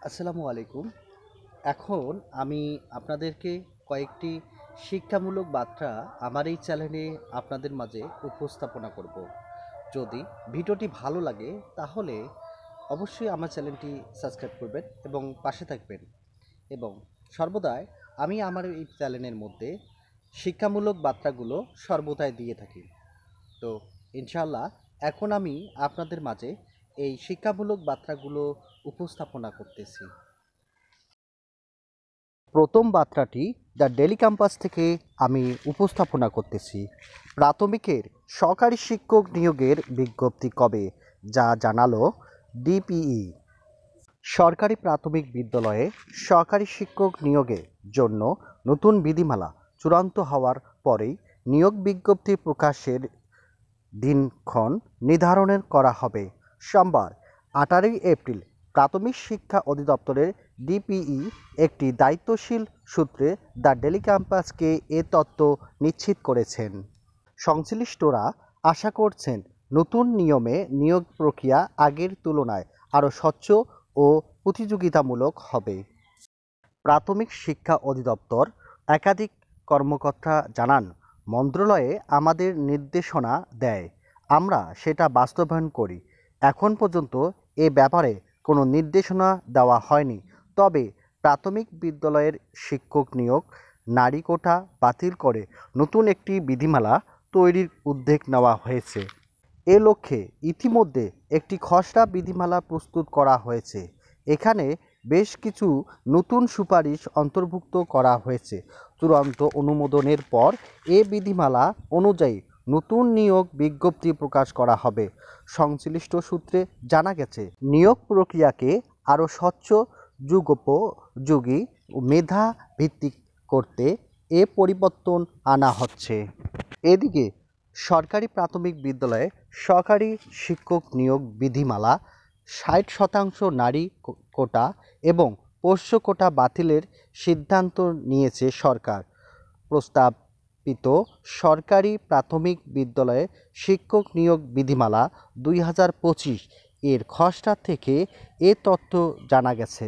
আসসালামু আলাইকুম। এখন আমি আপনাদেরকে কয়েকটি শিক্ষামূলক বার্তা আমার এই চ্যানেলে আপনাদের মাঝে উপস্থাপনা করব। যদি ভিডিওটি ভালো লাগে তাহলে অবশ্যই আমার চ্যানেলটি সাবস্ক্রাইব করবেন এবং পাশে থাকবেন। এবং সর্বদাই আমি আমার এই চ্যানেলের মধ্যে শিক্ষামূলক বার্তাগুলো সর্বদাই দিয়ে থাকি। তো ইনশাআল্লাহ এখন আমি আপনাদের মাঝে এই শিক্ষামূলক বার্তাগুলো উপস্থাপনা করতেছি। প্রথম বার্তাটি দ্য ডেলি ক্যাম্পাস থেকে আমি উপস্থাপনা করতেছি। প্রাথমিকের সহকারী শিক্ষক নিয়োগের বিজ্ঞপ্তি কবে, যা জানালো ডিপিই। সরকারি প্রাথমিক বিদ্যালয়ে সহকারী শিক্ষক নিয়োগের জন্য নতুন বিধিমালা চূড়ান্ত হওয়ার পরেই নিয়োগ বিজ্ঞপ্তি প্রকাশের দিনক্ষণ নির্ধারণ করা হবে। সোমবার 18 এপ্রিল প্রাথমিক শিক্ষা অধিদপ্তরের ডিপিই একটি দায়িত্বশীল সূত্রে দ্য ডেলি ক্যাম্পাসকে এ তথ্য নিশ্চিত করেছেন। সংশ্লিষ্টরা আশা করছেন নতুন নিয়মে নিয়োগ প্রক্রিয়া আগের তুলনায় আরও স্বচ্ছ ও প্রতিযোগিতামূলক হবে। প্রাথমিক শিক্ষা অধিদপ্তর একাধিক কর্মকর্তা জানান, মন্ত্রণালয়ে আমাদের নির্দেশনা দেয়, আমরা সেটা বাস্তবায়ন করি। এখন পর্যন্ত এ ব্যাপারে কোনো নির্দেশনা দেওয়া হয়নি। তবে প্রাথমিক বিদ্যালয়ের শিক্ষক নিয়োগ নারী কোটা বাতিল করে নতুন একটি বিধিমালা তৈরির উদ্যোগ নেওয়া হয়েছে। এ লক্ষ্যে ইতিমধ্যে একটি খসড়া বিধিমালা প্রস্তুত করা হয়েছে। এখানে বেশ কিছু নতুন সুপারিশ অন্তর্ভুক্ত করা হয়েছে। চূড়ান্ত অনুমোদনের পর এ বিধিমালা অনুযায়ী নতুন নিয়োগ বিজ্ঞপ্তি প্রকাশ করা হবে। সংশ্লিষ্ট সূত্রে জানা গেছে, নিয়োগ প্রক্রিয়াকে আরও স্বচ্ছ, যুগোপযোগী ও মেধা ভিত্তিক করতে এ পরিবর্তন আনা হচ্ছে। এদিকে সরকারি প্রাথমিক বিদ্যালয়ে সহকারী শিক্ষক নিয়োগ বিধিমালা 60% নারী কোটা এবং পোষ্য কোটা বাতিলের সিদ্ধান্ত নিয়েছে সরকার। প্রস্তাবিত সরকারি প্রাথমিক বিদ্যালয়ে শিক্ষক নিয়োগ বিধিমালা 2025 এর খসড়া থেকে এ তথ্য জানা গেছে।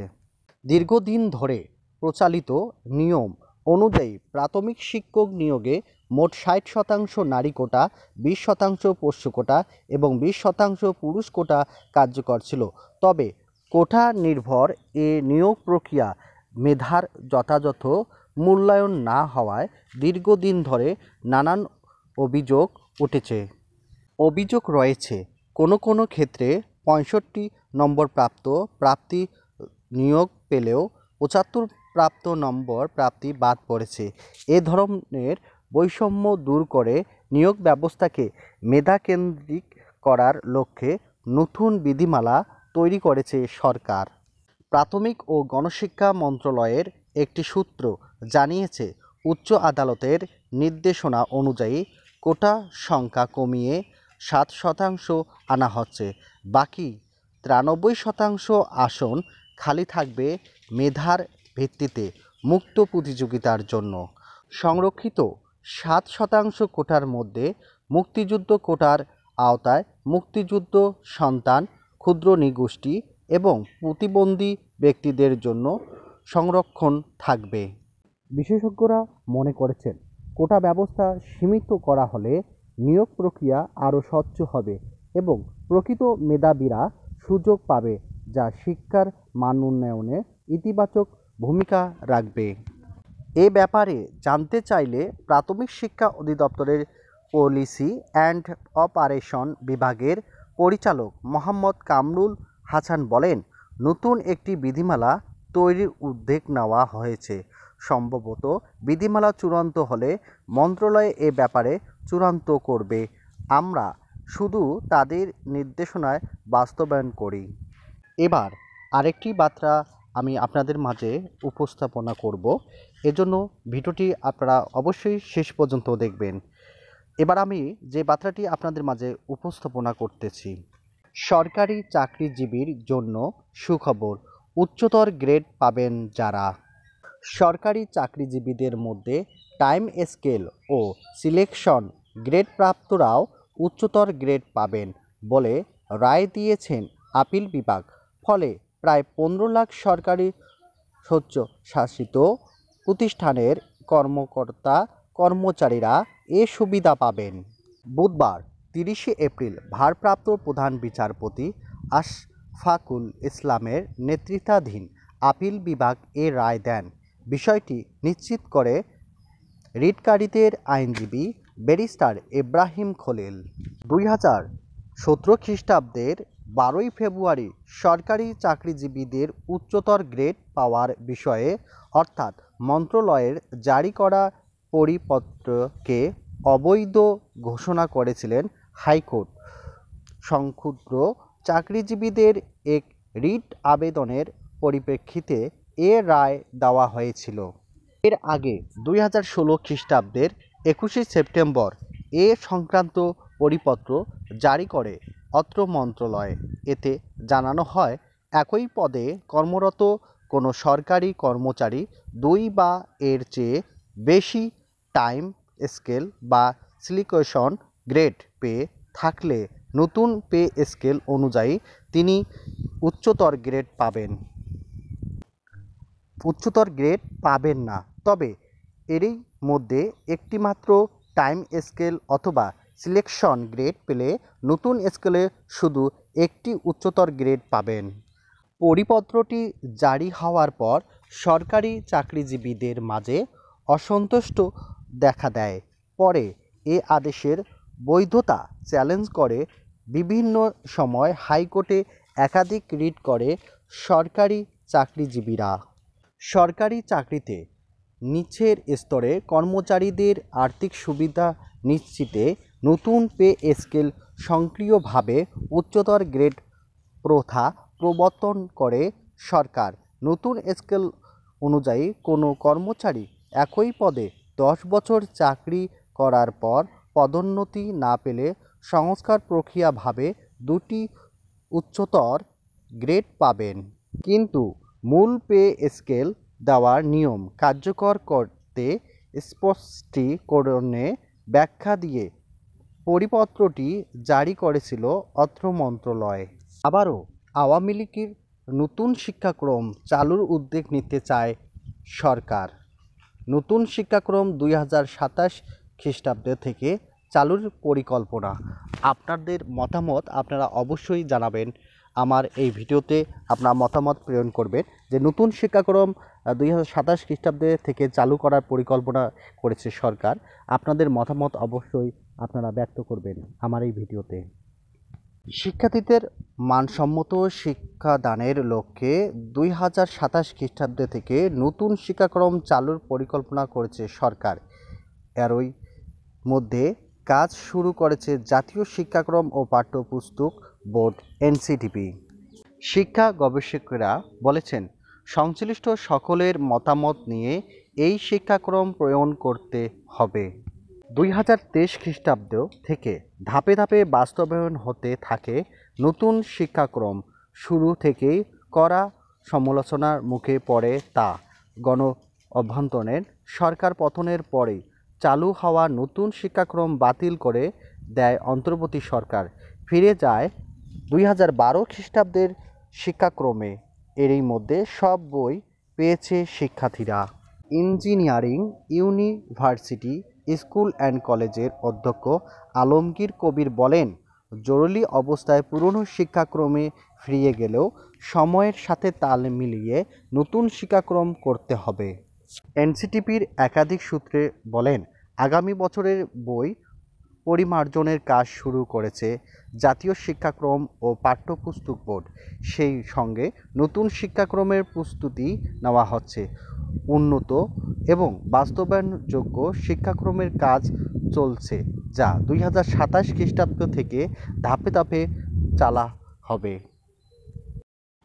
দীর্ঘদিন ধরে প্রচলিত নিয়ম অনুযায়ী প্রাথমিক শিক্ষক নিয়োগে মোট 60% নারী কোটা, 20% পোষ্য কোটা এবং 20% পুরুষ কোটা কার্যকর ছিল। তবে কোটা নির্ভর এ নিয়োগ প্রক্রিয়া মেধার যথাযথ মূল্যায়ন না হওয়ায় দীর্ঘদিন ধরে নানান অভিযোগ উঠেছে। অভিযোগ রয়েছে, কোনো কোনো ক্ষেত্রে 65 নম্বর প্রাপ্তি নিয়োগ পেলেও 75 প্রাপ্ত নম্বর প্রাপ্তি বাদ পড়েছে। এ ধরনের বৈষম্য দূর করে নিয়োগ ব্যবস্থাকে মেধাকেন্দ্রিক করার লক্ষ্যে নতুন বিধিমালা তৈরি করেছে সরকার। প্রাথমিক ও গণশিক্ষা মন্ত্রণালয়ের একটি সূত্র জানিয়েছে, উচ্চ আদালতের নির্দেশনা অনুযায়ী কোটা সংখ্যা কমিয়ে 7% আনা হচ্ছে। বাকি 93% আসন খালি থাকবে মেধার ভিত্তিতে মুক্ত প্রতিযোগিতার জন্য। সংরক্ষিত 7% কোটার মধ্যে মুক্তিযুদ্ধ কোটার আওতায় মুক্তিযুদ্ধ সন্তান, ক্ষুদ্র নৃগোষ্ঠী এবং প্রতিবন্ধী ব্যক্তিদের জন্য সংরক্ষণ থাকবে। বিশেষজ্ঞরা মনে করেছেন, কোটা ব্যবস্থা সীমিত করা হলে নিয়োগ প্রক্রিয়া আরও স্বচ্ছ হবে এবং প্রকৃত মেধাবীরা সুযোগ পাবে, যা শিক্ষার মান উন্নয়নে ইতিবাচক ভূমিকা রাখবে। এ ব্যাপারে জানতে চাইলে প্রাথমিক শিক্ষা অধিদপ্তরের পলিসি অ্যান্ড অপারেশন বিভাগের পরিচালক মোহাম্মদ কামরুল হাসান বলেন, নতুন একটি বিধিমালা তৈরির উদ্যোগ নেওয়া হয়েছে। সম্ভবত বিধিমালা চূড়ান্ত হলে মন্ত্রণালয় এ ব্যাপারে চূড়ান্ত করবে। আমরা শুধু তাদের নির্দেশনায় বাস্তবায়ন করি। এবার আরেকটি বার্তা আমি আপনাদের মাঝে উপস্থাপনা করব। এজন্য ভিডিওটি আপনারা অবশ্যই শেষ পর্যন্ত দেখবেন। এবার আমি যে বার্তাটি আপনাদের মাঝে উপস্থাপনা করতেছি, সরকারি চাকরিজীবীর জন্য সুখবর, উচ্চতর গ্রেড পাবেন যারা। সরকারি চাকরিজীবীদের মধ্যে টাইম স্কেল ও সিলেকশন গ্রেড প্রাপ্তরাও উচ্চতর গ্রেড পাবেন বলে রায় দিয়েছেন আপিল বিভাগ। ফলে প্রায় 15 লাখ সরকারি স্বায়ত্তশাসিত প্রতিষ্ঠানের কর্মকর্তা কর্মচারীরা এ সুবিধা পাবেন। বুধবার 30 এপ্রিল ভারপ্রাপ্ত প্রধান বিচারপতি আশফাকুল ইসলামের নেতৃত্বাধীন আপিল বিভাগ এ রায় দেন। বিষয়টি নিশ্চিত করে রিটকারীদের আইনজীবী ব্যারিস্টার ইব্রাহিম খলিল। 2017 খ্রিস্টাব্দের 12 ফেব্রুয়ারি সরকারি চাকরিজীবীদের উচ্চতর গ্রেড পাওয়ার বিষয়ে অর্থাৎ মন্ত্রণালয়ের জারি করা পরিপত্রকে অবৈধ ঘোষণা করেছিলেন হাইকোর্ট। সংক্ষুব্ধ চাকরিজীবীদের এক রিট আবেদনের পরিপ্রেক্ষিতে এ রায় দেওয়া হয়েছিল। এর আগে 2016 খ্রিস্টাব্দের 21 সেপ্টেম্বর এ সংক্রান্ত পরিপত্র জারি করে অত্র মন্ত্রণালয়। এতে জানানো হয়, একই পদে কর্মরত কোনো সরকারি কর্মচারী 2 বা এর চেয়ে বেশি টাইম স্কেল বা সিলেকশন গ্রেড পেয়ে থাকলে নতুন পে স্কেল অনুযায়ী তিনি উচ্চতর গ্রেড পাবেন না। তবে এরই মধ্যে একটিমাত্র টাইম স্কেল অথবা সিলেকশন গ্রেড পেলে নতুন স্কেলে শুধু একটি উচ্চতর গ্রেড পাবেন। পরিপত্রটি জারি হওয়ার পর সরকারি চাকরিজীবীদের মাঝে অসন্তুষ্ট দেখা দেয়। পরে এ আদেশের বৈধতা চ্যালেঞ্জ করে বিভিন্ন সময় হাইকোর্টে একাধিক রিট করে সরকারি চাকরিজীবীরা। সরকারি চাকরিতে নিচের স্তরে কর্মচারীদের আর্থিক সুবিধা নিশ্চিতে নতুন পে স্কেল সক্রিয়ভাবে উচ্চতর গ্রেড প্রথা প্রবর্তন করে সরকার। নতুন স্কেল অনুযায়ী কোনো কর্মচারী একই পদে 10 বছর চাকরি করার পর পদোন্নতি না পেলে সংস্কার প্রক্রিয়াভাবে 2টি উচ্চতর গ্রেড পাবেন। কিন্তু মূল পে স্কেল দেওয়ার নিয়ম কার্যকর করতে স্পষ্টীকরণে ব্যাখ্যা দিয়ে পরিপত্রটি জারি করেছিল অত্র মন্ত্রণালয়। আবারও আওয়ামী লীগের নতুন শিক্ষাক্রম চালুর উদ্যোগ নিতে চায় সরকার। নতুন শিক্ষাক্রম 2027 খ্রিস্টাব্দ থেকে চালুর পরিকল্পনা। আপনাদের মতামত আপনারা অবশ্যই জানাবেন। আমার এই ভিডিওতে আপনার মতামত প্রেরণ করবেন যে নতুন শিক্ষাক্রম 2027 খ্রিস্টাব্দে থেকে চালু করার পরিকল্পনা করেছে সরকার। আপনাদের মতামত অবশ্যই আপনারা ব্যক্ত করবেন আমার এই ভিডিওতে। শিক্ষার্থীদের মানসম্মত শিক্ষাদানের লক্ষ্যে 2027 খ্রিস্টাব্দ থেকে নতুন শিক্ষাক্রম চালুর পরিকল্পনা করেছে সরকার। এরই মধ্যে কাজ শুরু করেছে জাতীয় শিক্ষাক্রম ও পাঠ্যপুস্তক বোর্ড এনসিটিবি। শিক্ষা গবেষকেরা বলেছেন, সংশ্লিষ্ট সকলের মতামত নিয়ে এই শিক্ষাক্রম প্রণয়ন করতে হবে। 2023 খ্রিস্টাব্দ থেকে ধাপে ধাপে বাস্তবায়ন হতে থাকে নতুন শিক্ষাক্রম। শুরু থেকেই কড়া সমালোচনার মুখে পড়ে তা। গণ অভ্যুত্থানের সরকার পতনের পরেই চালু হওয়া নতুন শিক্ষাক্রম বাতিল করে দেয় অন্তর্বর্তী সরকার। ফিরে যায় 2012 খ্রিস্টাব্দের শিক্ষাক্রমে। এরই মধ্যে সব বই পেয়েছে শিক্ষার্থীরা। ইঞ্জিনিয়ারিং ইউনিভার্সিটি স্কুল অ্যান্ড কলেজের অধ্যক্ষ আলমগীর কবির বলেন, জরুরি অবস্থায় পুরনো শিক্ষাক্রমে ফিরে গেলেও সময়ের সাথে তাল মিলিয়ে নতুন শিক্ষাক্রম করতে হবে। এনসিটিবির একাধিক সূত্রে বলেন, আগামী বছরের বই পরিমার্জনের কাজ শুরু করেছে জাতীয় শিক্ষাক্রম ও পাঠ্যপুস্তক বোর্ড। সেই সঙ্গে নতুন শিক্ষাক্রমের প্রস্তুতি নেওয়া হচ্ছে। উন্নত এবং বাস্তবায়নযোগ্য শিক্ষাক্রমের কাজ চলছে, যা 2027 খ্রিস্টাব্দ থেকে ধাপে ধাপে চালা হবে।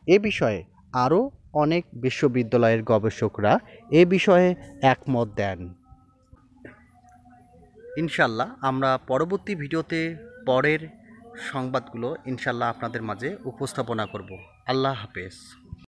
এ বিষয়ে আরও অনেক বিশ্ববিদ্যালয়ের গবেষকরা এ বিষয়ে একমত দেন। ইনশাল্লাহ আমরা পরবর্তী ভিডিওতে পরের সংবাদগুলো ইনশাল্লাহ আপনাদের মাঝে উপস্থাপনা করব। আল্লাহ হাফেজ।